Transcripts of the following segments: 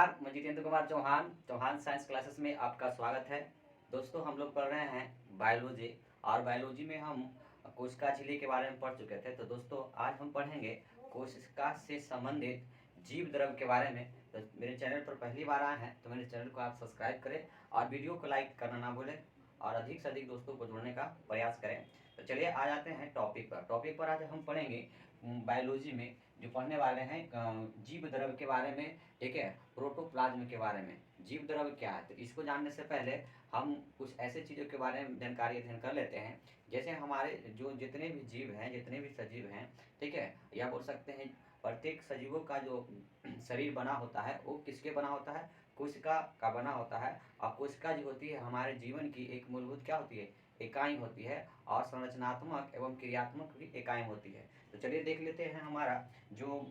नमस्कार, मैं Jitendra Kumar Chauhan science classes में आपका स्वागत है। दोस्तों, हम लोग पढ़ रहे हैं बायोलॉजी और बायोलॉजी में हम कोशिका झिल्ली के बारे में पढ़ चुके थे। तो दोस्तों, आज हम पढ़ेंगे कोशिका से संबंधित जीव द्रव के बारे में। तो मेरे चैनल पर पहली बार आए हैं तो मेरे चैनल को आप सब्सक्राइब करें और वीडियो को लाइक करना ना भूलें और अधिक से अधिक दोस्तों को जोड़ने का प्रयास करें। तो चलिए आ जाते हैं टॉपिक पर आज हम पढ़ेंगे बायोलॉजी में जो पढ़ने वाले हैं जीव द्रव के बारे में। ठीक है, प्रोटोप्लाज्म के बारे में। जीव द्रव क्या है, तो इसको जानने से पहले हम कुछ ऐसे चीज़ों के बारे में जानकारी अध्ययन कर लेते हैं। जैसे हमारे जो जितने भी जीव हैं, जितने भी सजीव हैं, ठीक है, या बोल सकते हैं प्रत्येक सजीवों का जो शरीर बना होता है वो किसके बना होता है, कोशिका का बना होता है। और कोशिका जो होती है हमारे जीवन की एक मूलभूत क्या होती है, इकाई होती है और संरचनात्मक एवं क्रियात्मक भी इकाई होती है। तो चलिए देख लेते हैं हमारा जो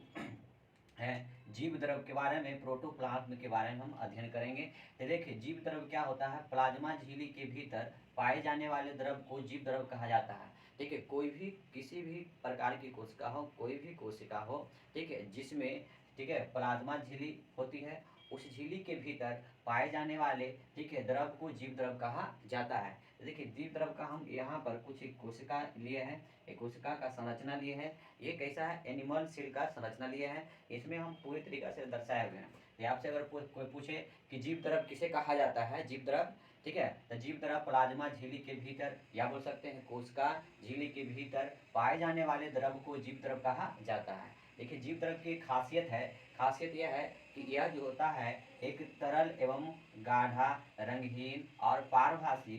है जीव द्रव के बारे में, प्रोटोप्लाज्म के बारे में हम अध्ययन करेंगे। तो देखिए जीव द्रव क्या होता है, प्लाज्मा झिल्ली के भीतर पाए जाने वाले द्रव को जीव द्रव कहा जाता है। ठीक है, कोई भी किसी भी प्रकार की कोशिका हो, कोई भी कोशिका हो, ठीक है, जिसमें ठीक है प्लाज्मा झिल्ली होती है, उस झिल्ली के भीतर पाए जाने वाले ठीक है द्रव को जीव द्रव कहा जाता है। तो देखिए जीव द्रव का हम यहाँ पर कुछ एक कोशिका लिए हैं, एक कोशिका का संरचना लिए हैं। ये कैसा है, एनिमल सेल का संरचना लिए हैं। इसमें हम पूरी तरीके से दर्शाए हुए हैं। आपसे अगर कोई पूछे कि जीव द्रव किसे कहा जाता है, जीव द्रव, ठीक है, तो जीव द्रव प्लाज्मा झिल्ली के भीतर या बोल सकते हैं कोशिका झिल्ली के भीतर पाए जाने वाले द्रव को जीव द्रव कहा जाता है। देखिए जीव द्रव की खासियत यह है कि यह जो होता है एक तरल एवं गाढ़ा, रंगहीन और पारभासी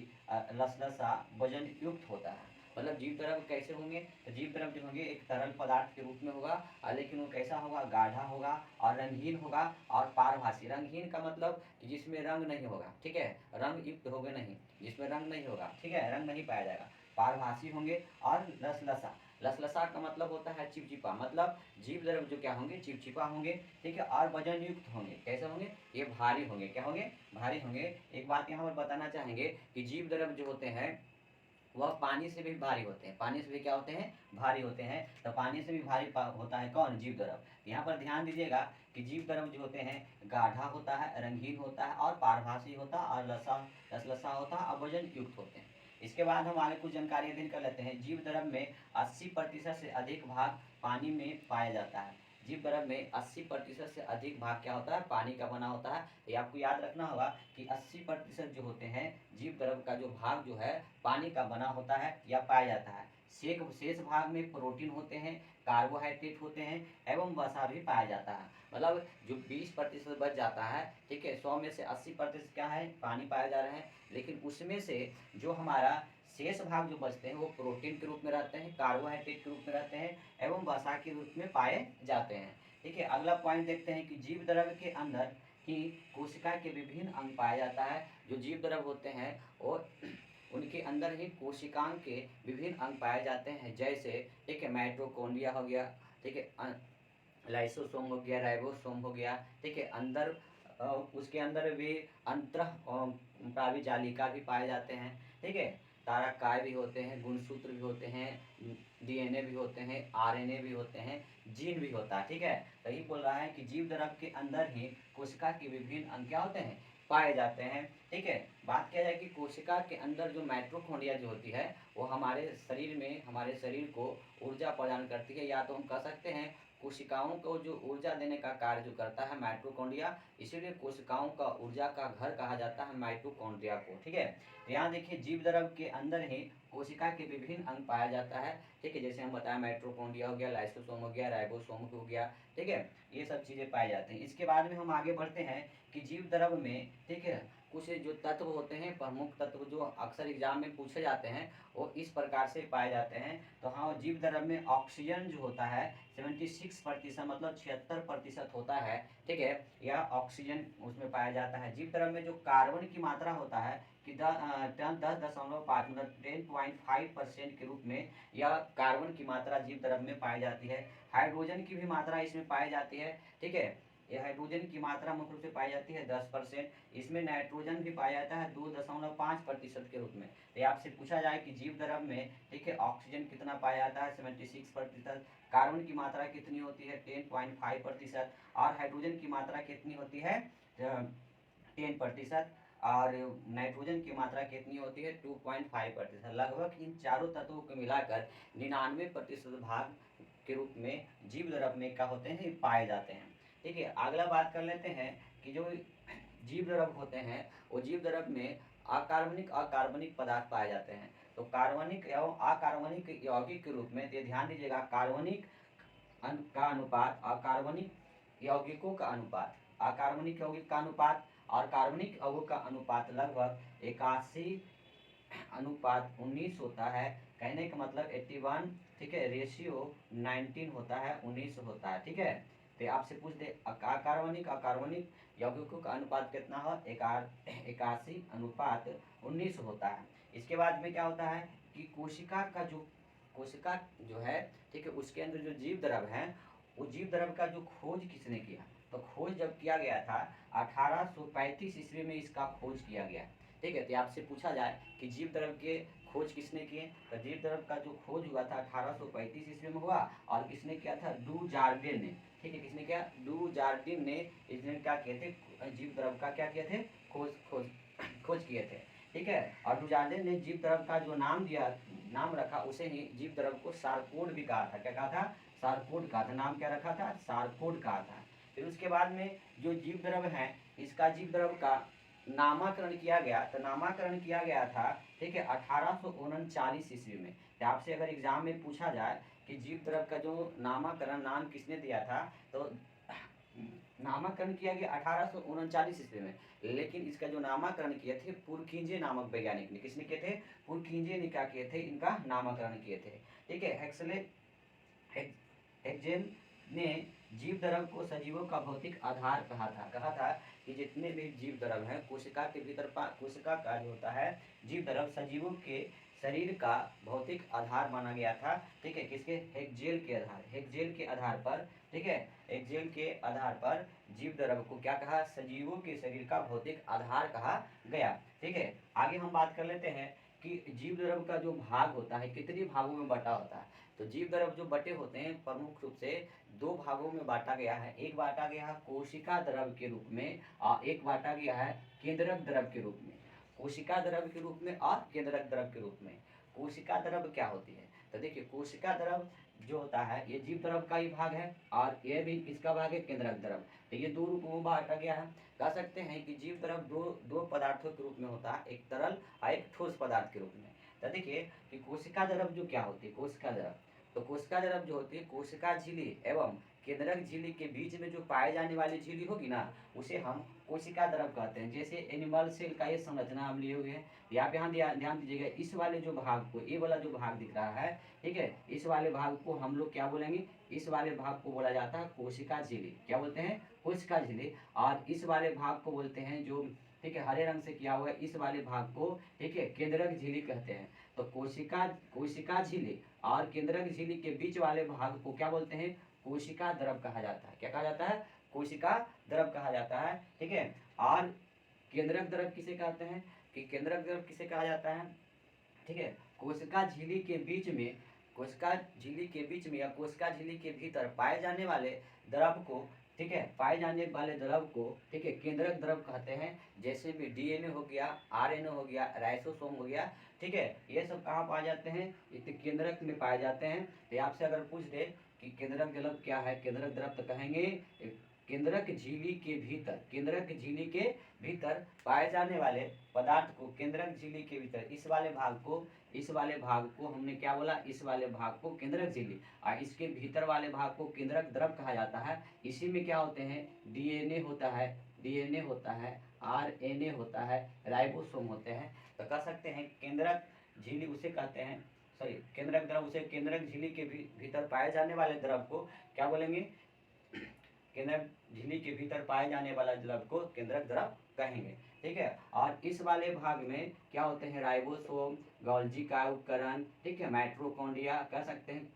लसलसा वजन युक्त होता है। मतलब जीव द्रव कैसे होंगे, तो जीव द्रव जो होंगे एक तरल पदार्थ के रूप में होगा, लेकिन वो कैसा होगा, गाढ़ा होगा और रंगहीन होगा और पारभासी। रंगहीन का मतलब कि जिसमें रंग नहीं होगा, ठीक है, रंग युक्त होगे नहीं, जिसमें रंग नहीं होगा, ठीक है, रंग नहीं पाया जाएगा। पारभासी होंगे और लसलसा। लसलसा का मतलब होता है चिपचिपा, मतलब जीव द्रव जो क्या होंगे, चिपचिपा होंगे, ठीक है, और वजन युक्त होंगे। कैसे होंगे, ये भारी होंगे। क्या होंगे, भारी होंगे। एक बात यहाँ पर बताना चाहेंगे कि जीव द्रव जो होते हैं वह पानी से भी भारी होते हैं। पानी से भी क्या होते हैं, भारी होते हैं। तो पानी से भी भारी होता है कौन, जीव द्रव। यहाँ पर ध्यान दीजिएगा कि जीव द्रव जो होते हैं गाढ़ा होता है, रंगीन होता है और पारभासी होता है और लसलसा होता है और वजन युक्त होते हैं। इसके बाद हम आगे कुछ जानकारी अध्ययन कर लेते हैं। जीव द्रव में 80% से अधिक भाग पानी में पाया जाता है। जीव द्रव में 80% से अधिक भाग क्या होता है, पानी का बना होता है। ये आपको याद रखना होगा कि 80% जो होते हैं जीव द्रव का जो भाग जो है पानी का बना होता है या पाया जाता है। शेष भाग में प्रोटीन होते हैं, कार्बोहाइड्रेट होते हैं एवं वसा भी पाया जाता है। मतलब जो 20% बच जाता है, ठीक है, 100 में से 80% क्या है, पानी पाया जा रहे हैं। लेकिन उसमें से जो हमारा शेष भाग जो बचते हैं वो प्रोटीन के रूप में रहते हैं, कार्बोहाइड्रेट के रूप में रहते हैं एवं वसा के रूप में पाए जाते हैं। ठीक है, अगला पॉइंट देखते हैं कि जीव द्रव के अंदर ही कोशिका के विभिन्न अंग पाया जाता है। जो जीव द्रव होते हैं वो उनके अंदर ही कोशिकाओं के विभिन्न अंग पाए जाते हैं। जैसे ठीक है माइटोकॉन्ड्रिया हो गया, ठीक है, लाइसोसोम हो गया, राइबोसोम हो गया, ठीक है, अंदर उसके अंदर भी अंतःस्रावी जालिका भी पाए जाते हैं। ठीक है, तारकाय भी होते हैं, गुणसूत्र भी होते हैं, डीएनए भी होते हैं, आरएनए भी होते हैं, जीन भी होता है। ठीक है, तो ये बोल रहा है कि जीव द्रव के अंदर ही कोशिका के विभिन्न अंग क्या होते हैं, पाए जाते हैं। ठीक है, बात किया जाए कि कोशिका के अंदर जो माइटोकॉन्ड्रिया जो होती है वो हमारे शरीर में, हमारे शरीर को ऊर्जा प्रदान करती है, या तो हम कह सकते हैं कोशिकाओं को जो ऊर्जा देने का कार्य जो करता है माइटोकॉन्ड्रिया, इसीलिए कोशिकाओं का ऊर्जा का घर कहा जाता है माइटोकॉन्ड्रिया को। ठीक है, यहाँ देखिए जीव द्रव के अंदर ही कोशिका के विभिन्न अंग पाया जाता है। ठीक है, जैसे हम बताया माइटोकॉन्ड्रिया हो गया, लाइसोसोम हो गया, राइबोसोम हो गया, ठीक है, ये सब चीज़ें पाई जाती हैं। इसके बाद में हम आगे बढ़ते हैं कि जीव द्रव में, ठीक है, कुछ जो तत्व होते हैं, प्रमुख तत्व जो अक्सर एग्जाम में पूछे जाते हैं वो इस प्रकार से पाए जाते हैं। तो हाँ, जीव द्रव में ऑक्सीजन जो होता है 76%, मतलब 76% होता है। ठीक है, यह ऑक्सीजन उसमें पाया जाता है। जीव द्रव में जो कार्बन की मात्रा होता है कि 10.5 मतलब 10.5% के रूप में यह कार्बन की मात्रा जीव द्रव में पाई जाती है। हाइड्रोजन की भी मात्रा इसमें पाई जाती है। ठीक है, ये हाइड्रोजन की मात्रा मुख्य रूप से पाई जाती है 10%। इसमें नाइट्रोजन भी पाया जाता है 2.5% के रूप में। तो आपसे पूछा जाए कि जीव द्रव में, ठीक है, ऑक्सीजन कितना पाया जाता है 76%, कार्बन की मात्रा कितनी होती है 10.5%, और हाइड्रोजन की मात्रा कितनी होती है 10%, और नाइट्रोजन की मात्रा कितनी होती है 2.5%। लगभग इन चारों तत्वों को मिलाकर 99% भाग के रूप में जीव द्रव में क्या होते हैं, पाए जाते हैं। ठीक है, अगला बात कर लेते हैं कि जो जीव द्रव होते हैं वो जीव द्रव में अकार्बनिक अकार्बनिक पदार्थ पाए जाते हैं। तो कार्बनिक एवं अकार्बनिक यौगिक के रूप में, तो ध्यान दीजिएगा, कार्बनिक का अनुपात, अकार्बनिक यौगिकों का अनुपात, अकार्बनिक यौगिक का अनुपात और कार्बनिक यौगिक का अनुपात लगभग 81:19 होता है। कहने का मतलब 81, ठीक है, रेशियो 19 होता है, 19 होता है। ठीक है, तो आपसे पूछ दे अकार्बनिक अकार्बनिक यौगिकों का अनुपात कितना हो, 81:19 होता है। इसके बाद में क्या होता है कि कोशिका जो है, ठीक है, उसके अंदर जो जीव द्रव है, वो जीव द्रव का जो खोज किसने किया, तो खोज जब किया गया था 1835 ईस्वी में इसका खोज किया गया। ठीक है, तो आपसे पूछा जाए कि जीव द्रव के खोज किसने किए, तो जीव द्रव का जो खोज हुआ था 1835 ईस्वी में हुआ, और किसने किया था, डू जार्डिन ने। ठीक है, किसने किया, डू जार्डिन ने। इसने क्या किए थे, जीव द्रव का क्या किए थे, खोज किए थे। ठीक है, और डू जार्डिन ने जीव द्रव का जो नाम रखा, उसे ही जीव द्रव को सारकोड भी कहा था। क्या कहा था, सारकोड कहा था। नाम क्या रखा था, सारकोड कहा था। फिर उसके बाद में जो जीव द्रव है, इसका जीव द्रव का नामकरण किया गया, तो नामकरण किया गया था, ठीक है, 1839 ईस्वी में। तो आपसे अगर एग्जाम में पूछा जाए कि जीव द्रव का जो नामकरण, नाम किसने दिया था, तो नामकरण किया गया 1839 ईस्वी में, लेकिन इसका जो नामकरण किए थे पुरकिंजे नामक वैज्ञानिक ने। किसने किए थे, पुरकिंजे ने क्या किए थे, इनका नामकरण किए थे। ठीक है, हेक्सेल ने जीव द्रव को सजीवों का भौतिक आधार कहा था कि जितने भी जीव द्रव हैं, कोशिका के भीतर कोशिका का जो होता है जीव द्रव, सजीवों के शरीर का भौतिक आधार माना गया था। ठीक है, किसके, हेक्सेल के आधार पर। ठीक है, हेक्सेल के आधार पर जीव द्रव को क्या कहा, सजीवों के शरीर का भौतिक आधार कहा गया। ठीक है, आगे हम बात कर लेते हैं कि जीव द्रव का जो भाग होता है कितने भागों में बटा होता है। तो जीव द्रव जो बटे होते हैं प्रमुख रूप से 2 भागों में बांटा गया है। एक बांटा गया है कोशिका द्रव के रूप में, और एक बांटा गया है केंद्रक द्रव के रूप में। कोशिका द्रव के रूप में और केंद्रक द्रव के रूप में। कोशिका द्रव क्या होती है, तो देखिए, कोशिका द्रव जो होता है ये जीव द्रव का ही भाग है, और यह भी किसका भाग है, केंद्रक द्रव। तो ये 2 रूपों में बांटा गया है। कह सकते हैं कि जीव द्रव दो पदार्थों के रूप में होता है, एक तरल और एक ठोस पदार्थ के रूप में। तो देखिए कि कोशिका द्रव जो क्या होती है, कोशिका द्रव, तो कोशिका द्रव जो होती है, कोशिका झिल्ली एवं केंद्रक झिल्ली के बीच में जो पाए जाने वाली झिल्ली होगी ना, उसे हम कोशिका द्रव कहते हैं। जैसे एनिमल सेल का ये संरचना हम लिए हुए हैं, यहाँ ध्यान दीजिएगा, इस वाले जो भाग को, ये वाला जो भाग दिख रहा है, ठीक है, इस वाले भाग को हम लोग क्या बोलेंगे, इस वाले भाग को बोला जाता है कोशिका झिल्ली। क्या बोलते हैं, कोशिका झिल्ली। और इस वाले भाग को बोलते हैं जो, ठीक है, हरे रंग से किया हुआ है, इस वाले भाग को, ठीक है, केंद्रक झिल्ली कहते हैं। तो कोशिका झिल्ली और केंद्रक झिल्ली के बीच वाले भाग को क्या बोलते हैं, कोशिका द्रव कहा जाता है। क्या कहा जाता है, कोशिका द्रव कहा जाता है। ठीक है, और केंद्रक द्रव किसे कहते हैं, कि केंद्रक द्रव किसे कहा जाता है, ठीक है, कोशिका झिल्ली के बीच में, कोशिका झिल्ली के बीच में या कोशिका झिल्ली के भीतर पाए जाने वाले द्रव को, ठीक है, पाए जाने वाले द्रव को, ठीक है, केंद्रक द्रव कहते हैं। जैसे भी डीएनए हो गया, आरएनए हो गया, राइसोसोम हो गया, ठीक है, ये सब कहाँ पाए जाते हैं, केंद्रक में पाए जाते हैं। तो आपसे अगर पूछ दे कि केंद्रक द्रव क्या है, केंद्रक द्रव, तो कहेंगे केंद्रक झिल्ली के भीतर, केंद्रक झिल्ली के भीतर पाए जाने वाले पदार्थ को, केंद्रक झिल्ली के भीतर इस वाले भाग को हमने क्या बोला, इस वाले भाग को केंद्रक झिल्ली, और इसके भीतर वाले भाग को केंद्रक द्रव कहा जाता है। इसी में क्या होते हैं, डीएनए होता है, आरएनए होता है, राइबोसोम होते हैं। तो कह सकते हैं केंद्रक झिल्ली उसे कहते हैं, सॉरी, केंद्रक द्रव उसे, केंद्रक झिल्ली के भीतर पाए जाने वाले द्रव को क्या बोलेंगे, केंद्रक झिल्ली के भीतर पाए जाने वाला द्रव को केंद्रक द्रव कहेंगे। ठीक है, और इस वाले भाग में क्या होते हैं, राइबोसोम, गोल्गी का उपकरण, ठीक है, माइटोकॉन्ड्रिया, कह सकते हैं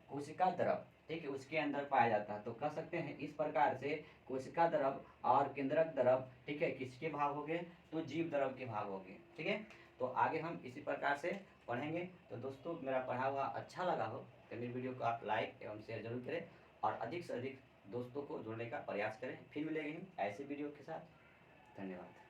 कोशिका द्रव, ठीक है, उसके अंदर पाया जाता है। तो कह सकते हैं इस प्रकार से कोशिका द्रव और केंद्रक द्रव, ठीक है, किसके भाग हो गए, तो जीव द्रव के भाग हो गए। ठीक है, तो आगे हम इसी प्रकार से पढ़ेंगे। तो दोस्तों मेरा पढ़ा हुआ अच्छा लगा हो तो मेरी वीडियो को आप लाइक एवं शेयर जरूर करें और अधिक से अधिक दोस्तों को जोड़ने का प्रयास करें। फिर मिलेंगे ऐसे वीडियो के साथ। धन्यवाद।